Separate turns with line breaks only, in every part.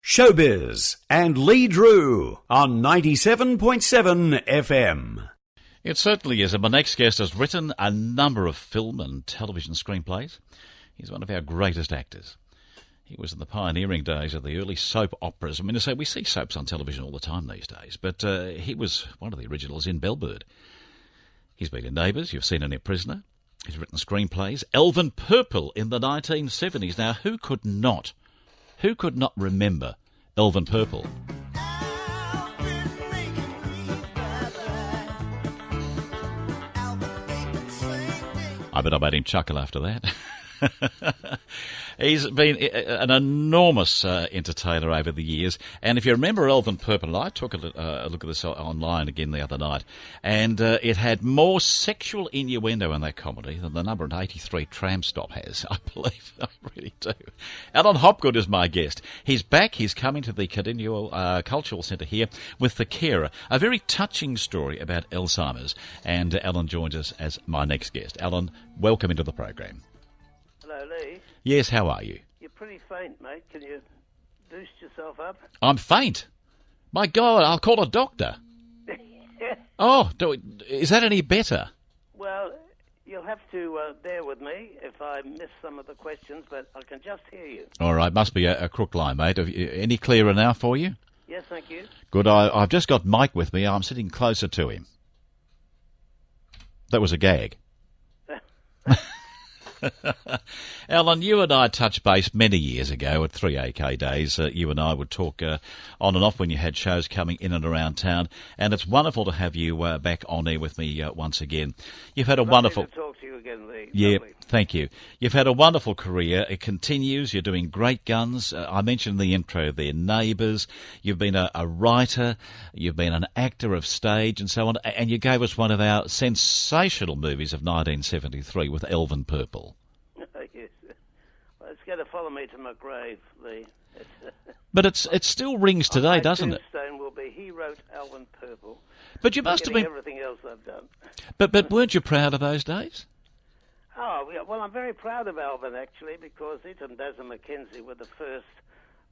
Showbiz and Lee Drew on 97.7 FM.
It certainly is, and my next guest has written a number of film and television screenplays. He's one of our greatest actors. He was in the pioneering days of the early soap operas. I mean, we see soaps on television all the time these days, but he was one of the originals in Bellbird. He's been in Neighbours, you've seen him in Prisoner. He's written screenplays. Elvin Purple in the 1970s. Now, who could not remember Elvin Purple? I bet I made him chuckle after that. He's been an enormous entertainer over the years. And if you remember Elvin Purple, and I took a look at this online again the other night, and it had more sexual innuendo in that comedy than the number 83 Tram Stop has, I believe. I really do. Alan Hopgood is my guest. He's back. He's coming to the Cardinia Cultural Centre here with The Carer, a very touching story about Alzheimer's. And Alan joins us as my next guest. Alan, welcome into the program.
Hello, Lee.
Yes, how are you?
You're pretty faint, mate. Can you boost yourself up?
I'm faint. My God, I'll call a doctor. Oh, is that any better?
Well, you'll have to bear with me if I miss some of the questions, but I can just hear you.
All right, must be a crook line, mate. Any clearer now for you?
Yes, thank you.
Good. I've just got Mike with me. I'm sitting closer to him. That was a gag. Alan, you and I touched base many years ago at 3AK Days. You and I would talk on and off when you had shows coming in and around town, and it's wonderful to have you back on air with me once again. You've had a wonderful...
to talk to you again, Lee.
Yeah,
lovely.
Thank you. You've had a wonderful career. It continues. You're doing great guns. I mentioned in the intro there, Neighbours. You've been a writer. You've been an actor of stage and so on, and you gave us one of our sensational movies of 1973 with Elvin Purple.
Yes. Well, it's going to follow me to my grave, Lee.
But it still rings today, doesn't it?
My tombstone will be, he wrote Elvin Purple.
But you must have been...
everything else I've done.
But weren't you proud of those days?
Oh, well, I'm very proud of Elvin, actually, because it and Basil Mackenzie were the first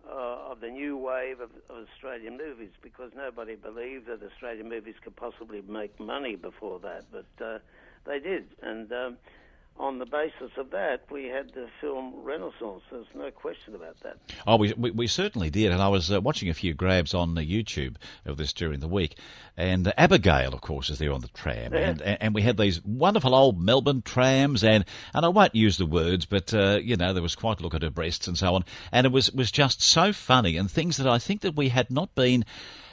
of the new wave of Australian movies, because nobody believed that Australian movies could possibly make money before that, but they did. And on the basis of that, we had the film Renaissance. There's no question about that.
Oh, we certainly did. And I was watching a few grabs on YouTube of this during the week. And Abigail, of course, is there on the tram.
Yeah.
And we had these wonderful old Melbourne trams. And I won't use the words, but, there was quite a look at her breasts and so on. And it was just so funny, and things that I think that we had not been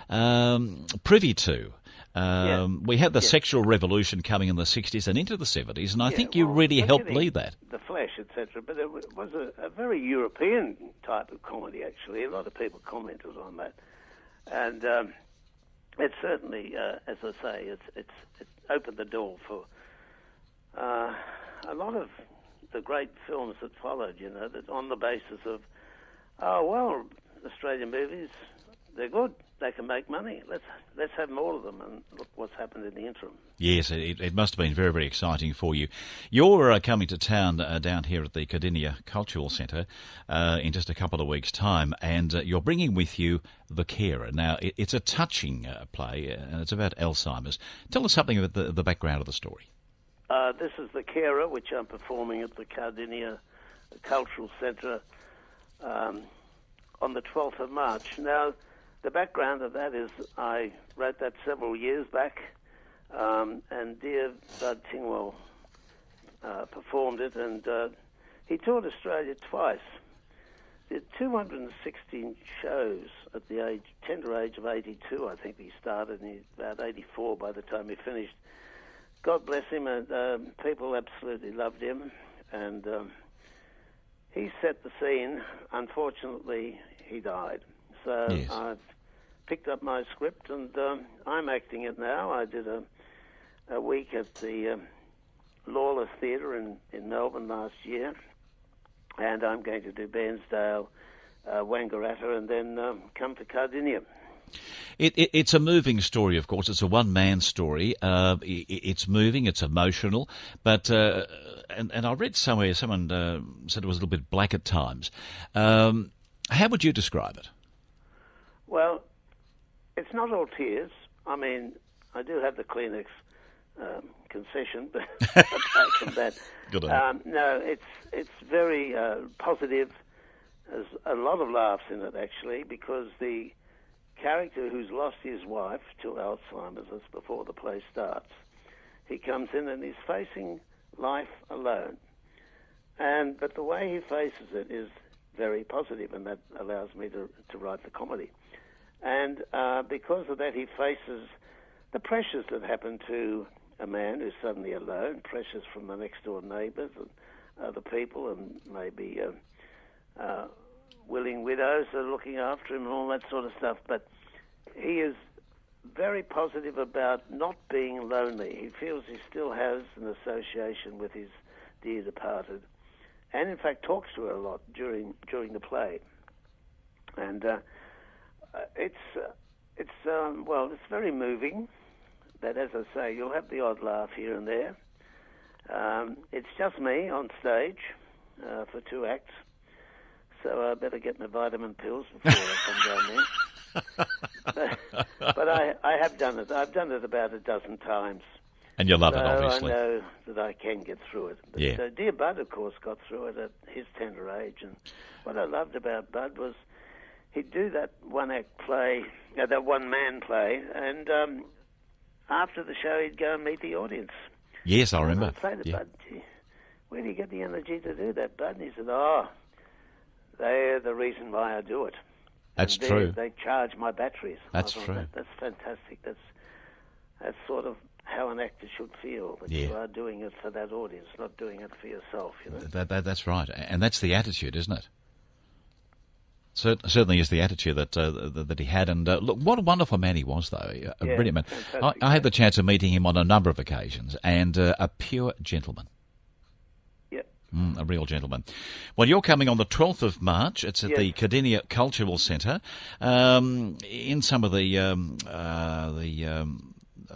privy to. We had the sexual revolution coming in the 60s and into the 70s, and I think you really helped lead that.
The Flash, etc., but it was a very European type of comedy, actually. A lot of people commented on that. And it certainly, as I say, it opened the door for a lot of the great films that followed, that on the basis of, Australian movies, they're good. They can make money. Let's have more of them, and look what's happened in the interim. Yes,
it must have been very, very exciting for you. You're coming to town down here at the Cardinia Cultural Centre in just a couple of weeks' time, and you're bringing with you The Carer. Now, it's a touching play, and it's about Alzheimer's. Tell us something about the background of the story.
This is The Carer, which I'm performing at the Cardinia Cultural Centre on the 12th of March. Now, the background of that is I wrote that several years back, and dear Bud Tingwell performed it, and he toured Australia twice. Did 216 shows at the tender age of 82, I think he started, and he's about 84 by the time he finished. God bless him, and people absolutely loved him, and he set the scene. Unfortunately, he died. So
yes.
I've picked up my script, and I'm acting it now. I did a week at the Lawless Theatre in Melbourne last year, and I'm going to do Bairnsdale, Wangaratta, and then come to Cardinia.
It's a moving story, of course. It's a one-man story. It's moving, it's emotional, but and I read somewhere someone said it was a little bit black at times. How would you describe it?
Well, it's not all tears. I mean, I do have the Kleenex concession, but apart from that,
Good on
no, it's very positive. There's a lot of laughs in it, actually, because the character who's lost his wife to Alzheimer's, that's before the play starts, he comes in and he's facing life alone. But the way he faces it is very positive, and that allows me to write the comedy. And because of that, he faces the pressures that happen to a man who's suddenly alone, pressures from the next-door neighbours and other people, and maybe willing widows are looking after him and all that sort of stuff. But he is very positive about not being lonely. He feels he still has an association with his dear departed, and in fact talks to her a lot during the play. And it's very moving. But as I say, you'll have the odd laugh here and there. It's just me on stage for 2 acts, so I better get my vitamin pills before I come down there. But I have done it. I've done it about a dozen times.
And you love
so
it, obviously.
I know that I can get through it. But,
Yeah.
Dear Bud, of course, got through it at his tender age. And what I loved about Bud was he'd do that one-act play, that one-man play, and after the show he'd go and meet the audience.
Yes, I remember.
And I'd say to
Yeah.
Bud, "Gee, where do you get the energy to do that, Bud?" And he said, they're the reason why I do it.
That's
And
true.
They charge my batteries.
That's
I thought,
true.
That's fantastic. That's sort of how an actor should feel, that
Yeah.
you are doing it for that audience, not doing it for yourself, you know.
That's right. And that's the attitude, isn't it? Certainly is the attitude that he had. And look, what a wonderful man he was, though. A brilliant man.
fantastic,
I had the chance of meeting him on a number of occasions, and a pure gentleman.
Yep.
A real gentleman. Well, you're coming on the 12th of March. It's at
Yes.
the Cardinia Cultural Centre. In some of the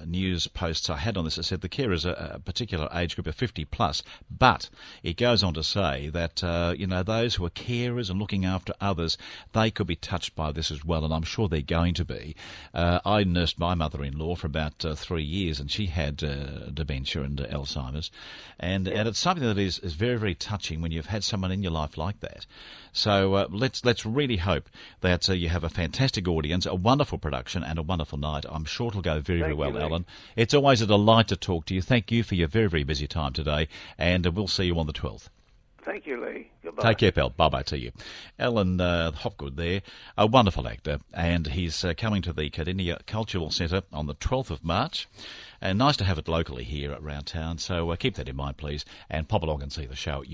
news posts I had on this, it said the carers are a particular age group of 50 plus, but it goes on to say that those who are carers and looking after others, they could be touched by this as well, and I'm sure they're going to be. I nursed my mother-in-law for about 3 years, and she had dementia and Alzheimer's, and it's something that is very, very touching when you've had someone in your life like that. So let's really hope that you have a fantastic audience, a wonderful production, and a wonderful night. I'm sure it'll go very, very well,
Lee.
Alan. It's always a delight to talk to you. Thank you for your very, very busy time today, and we'll see you on the 12th.
Thank you, Lee. Goodbye.
Take care, pal. Bye-bye to you. Alan Hopgood there, a wonderful actor, and he's coming to the Cardinia Cultural Centre on the 12th of March. And nice to have it locally here around town, so keep that in mind, please, and pop along and see the show.